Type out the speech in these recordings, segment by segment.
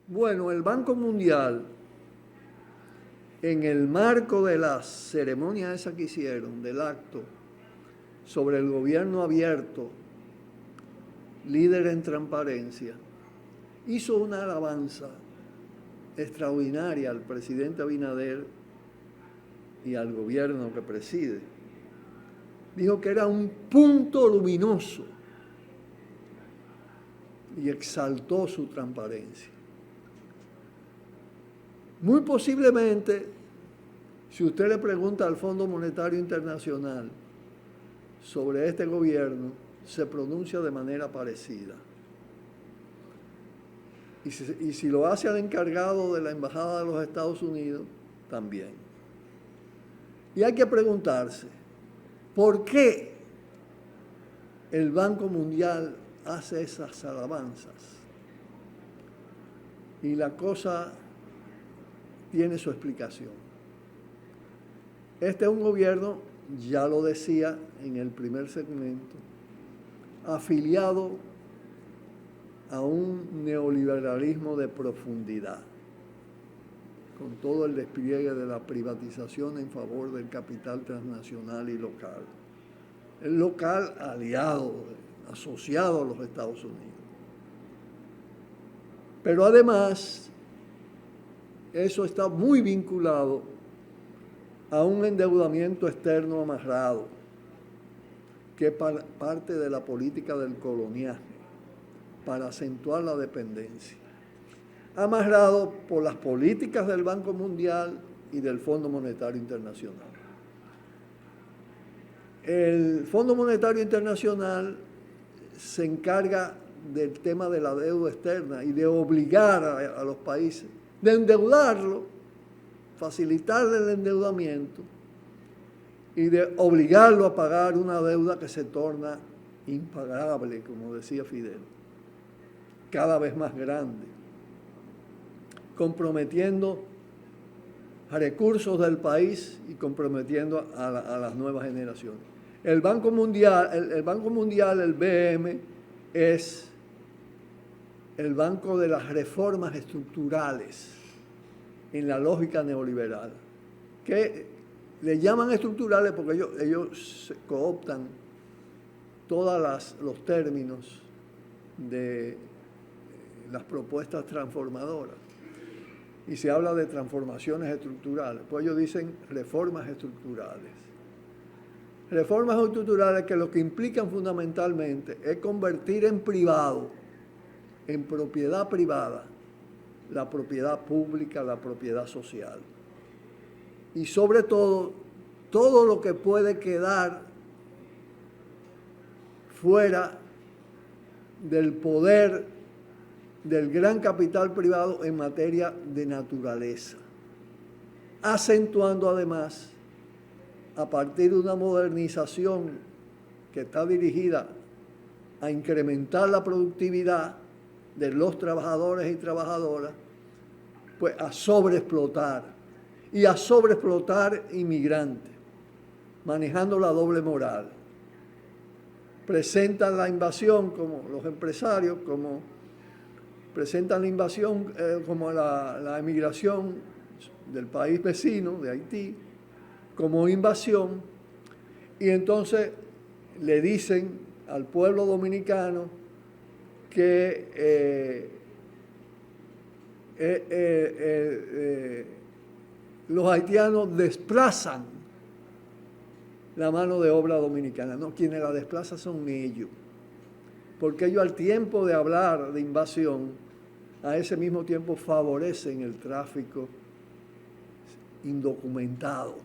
Bueno, el Banco Mundial, en el marco de la ceremonia esa que hicieron, del acto sobre el gobierno abierto, líder en transparencia, hizo una alabanza extraordinaria al presidente Abinader y al gobierno que preside. Dijo que era un punto luminoso y exaltó su transparencia. Muy posiblemente, si usted le pregunta al Fondo Monetario Internacional sobre este gobierno, se pronuncia de manera parecida. Y si lo hace al encargado de la Embajada de los Estados Unidos, también. Y hay que preguntarse, ¿por qué el Banco Mundial hace esas alabanzas? Y la cosa tiene su explicación. Este es un gobierno, ya lo decía en el primer segmento, afiliado a un neoliberalismo de profundidad, con todo el despliegue de la privatización en favor del capital transnacional y local. El local aliado, asociado a los Estados Unidos. Pero además, eso está muy vinculado a un endeudamiento externo amarrado, que es parte de la política del coloniaje, para acentuar la dependencia. Amarrado por las políticas del Banco Mundial y del Fondo Monetario Internacional. El Fondo Monetario Internacional se encarga del tema de la deuda externa y de obligar a los países, de endeudarlo, facilitarle el endeudamiento y de obligarlo a pagar una deuda que se torna impagable, como decía Fidel, cada vez más grande, comprometiendo recursos del país y comprometiendo a las nuevas generaciones. El Banco Mundial, el BM, es el banco de las reformas estructurales en la lógica neoliberal, que le llaman estructurales porque ellos cooptan todos los términos de las propuestas transformadoras. Y se habla de transformaciones estructurales, pues ellos dicen reformas estructurales. Reformas estructurales que lo que implican fundamentalmente es convertir en privado, en propiedad privada, la propiedad pública, la propiedad social. Y sobre todo, todo lo que puede quedar fuera del poder del gran capital privado en materia de naturaleza, acentuando además, a partir de una modernización que está dirigida a incrementar la productividad de los trabajadores y trabajadoras, pues a sobreexplotar inmigrantes, manejando la doble moral. Presentan la invasión como los empresarios, presentan la invasión como la emigración del país vecino, de Haití, como invasión, y entonces le dicen al pueblo dominicano que los haitianos desplazan la mano de obra dominicana. No, quienes la desplazan son ellos, porque ellos al tiempo de hablar de invasión, a ese mismo tiempo favorecen el tráfico indocumentado,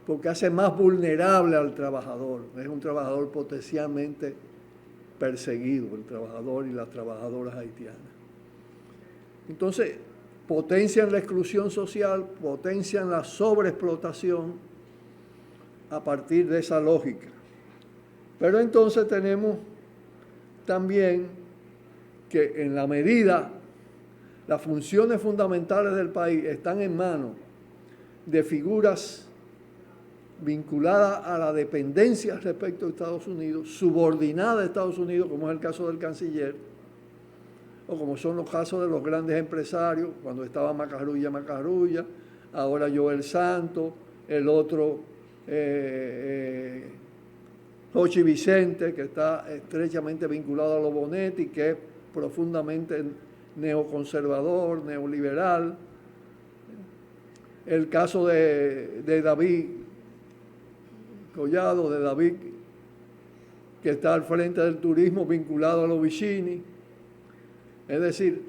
porque hace más vulnerable al trabajador. Es un trabajador potencialmente perseguido, el trabajador y las trabajadoras haitianas. Entonces, potencian la exclusión social, potencian la sobreexplotación a partir de esa lógica. Pero entonces tenemos también que en la medida las funciones fundamentales del país están en manos de figuras vinculadas a la dependencia respecto a Estados Unidos, subordinadas a Estados Unidos, como es el caso del canciller, o como son los casos de los grandes empresarios, cuando estaba Macarrulla, ahora Joel Santos, el otro Jochi Vicente, que está estrechamente vinculado a los Bonetti, que es profundamente neoconservador, neoliberal. El caso de David Collado, de David, que está al frente del turismo vinculado a los Vicini. Es decir,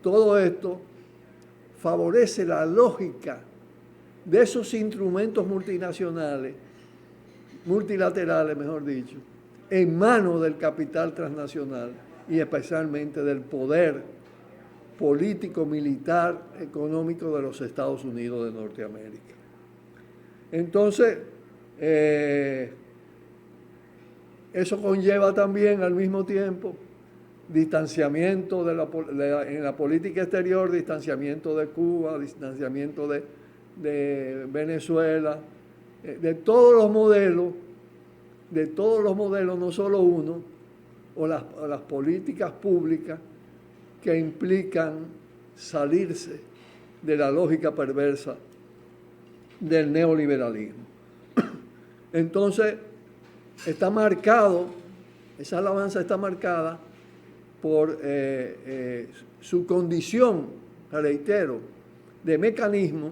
todo esto favorece la lógica de esos instrumentos multilaterales, mejor dicho, en manos del capital transnacional y especialmente del poder político, militar, económico de los Estados Unidos de Norteamérica. Entonces, eso conlleva también al mismo tiempo distanciamiento en la política exterior, distanciamiento de Cuba, distanciamiento de Venezuela, de todos los modelos, no solo uno, o las políticas públicas que implican salirse de la lógica perversa del neoliberalismo. Entonces, esa alabanza está marcada por su condición, reitero, de mecanismos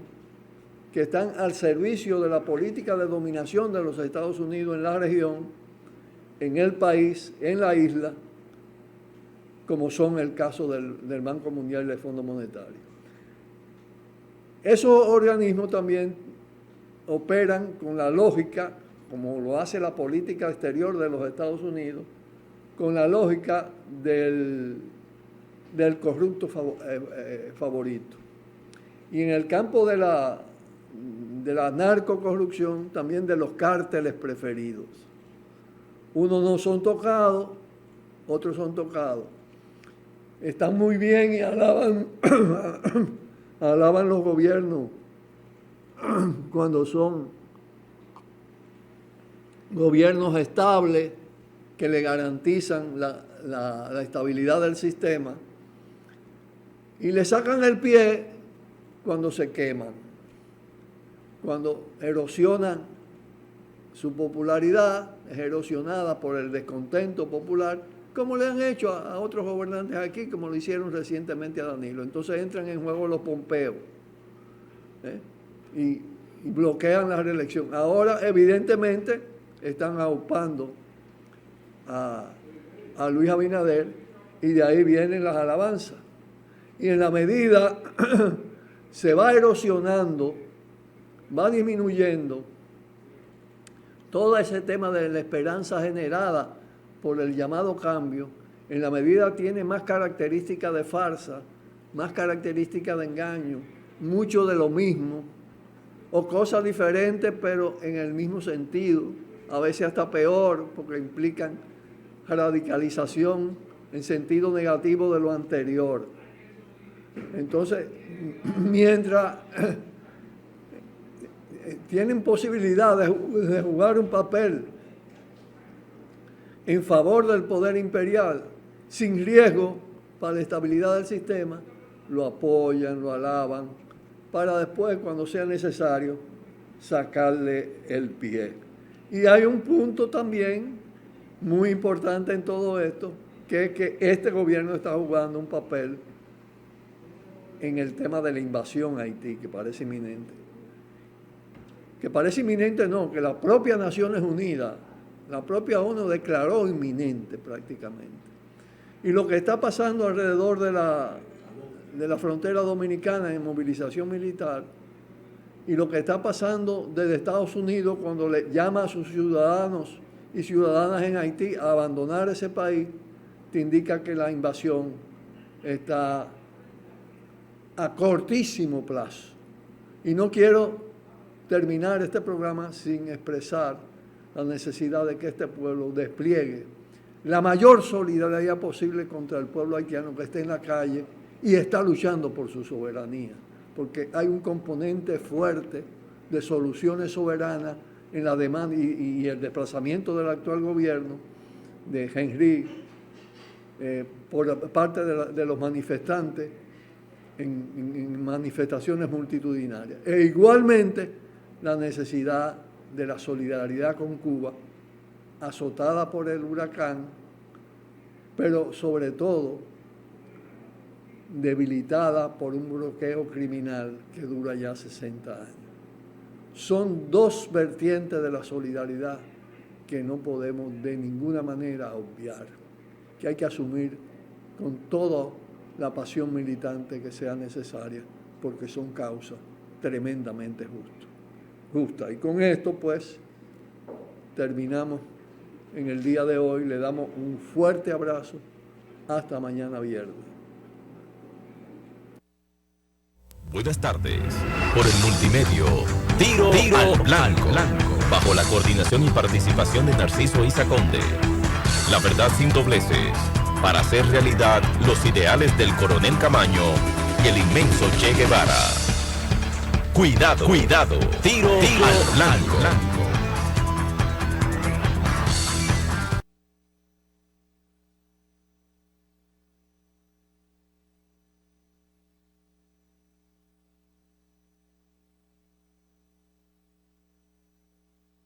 que están al servicio de la política de dominación de los Estados Unidos en la región, en el país, en la isla, como son el caso del Banco Mundial y del Fondo Monetario. Esos organismos también operan con la lógica, como lo hace la política exterior de los Estados Unidos, con la lógica del corrupto favorito. Y en el campo de la narcocorrupción, también de los cárteles preferidos. Unos no son tocados, otros son tocados. Están muy bien y alaban los gobiernos cuando son gobiernos estables que le garantizan la estabilidad del sistema, y le sacan el pie cuando se queman, cuando erosionan su popularidad, es erosionada por el descontento popular, como le han hecho a otros gobernantes aquí, como lo hicieron recientemente a Danilo. Entonces entran en juego los pompeos y bloquean la reelección. Ahora, evidentemente, están aupando a Luis Abinader, y de ahí vienen las alabanzas. Y en la medida se va erosionando, va disminuyendo todo ese tema de la esperanza generada por el llamado cambio, en la medida tiene más características de farsa, más características de engaño, mucho de lo mismo, o cosas diferentes pero en el mismo sentido, a veces hasta peor, porque implican radicalización en sentido negativo de lo anterior. Entonces, mientras tienen posibilidad de jugar un papel en favor del poder imperial, sin riesgo para la estabilidad del sistema, lo apoyan, lo alaban, para después, cuando sea necesario, sacarle el pie. Y hay un punto también muy importante en todo esto, que es que este gobierno está jugando un papel en el tema de la invasión a Haití, que parece inminente. Que parece inminente no, que la propia Naciones Unidas, la propia ONU declaró inminente prácticamente. Y lo que está pasando alrededor de la frontera dominicana en movilización militar, y lo que está pasando desde Estados Unidos cuando le llama a sus ciudadanos y ciudadanas en Haití a abandonar ese país, te indica que la invasión está a cortísimo plazo. Y no quiero terminar este programa sin expresar la necesidad de que este pueblo despliegue la mayor solidaridad posible contra el pueblo haitiano que está en la calle y está luchando por su soberanía, porque hay un componente fuerte de soluciones soberanas en la demanda y el desplazamiento del actual gobierno de Henry por parte de los manifestantes en manifestaciones multitudinarias. E igualmente la necesidad de la solidaridad con Cuba, azotada por el huracán, pero sobre todo debilitada por un bloqueo criminal que dura ya 60 años. Son dos vertientes de la solidaridad que no podemos de ninguna manera obviar, que hay que asumir con toda la pasión militante que sea necesaria, porque son causas tremendamente justas. Y con esto, pues, terminamos en el día de hoy. Le damos un fuerte abrazo. Hasta mañana viernes. Buenas tardes. Por el multimedio, Tiro al Blanco, bajo la coordinación y participación de Narciso Isa Conde. La verdad sin dobleces, para hacer realidad los ideales del Coronel Camaño y el inmenso Che Guevara. Cuidado, Tiro al Blanco.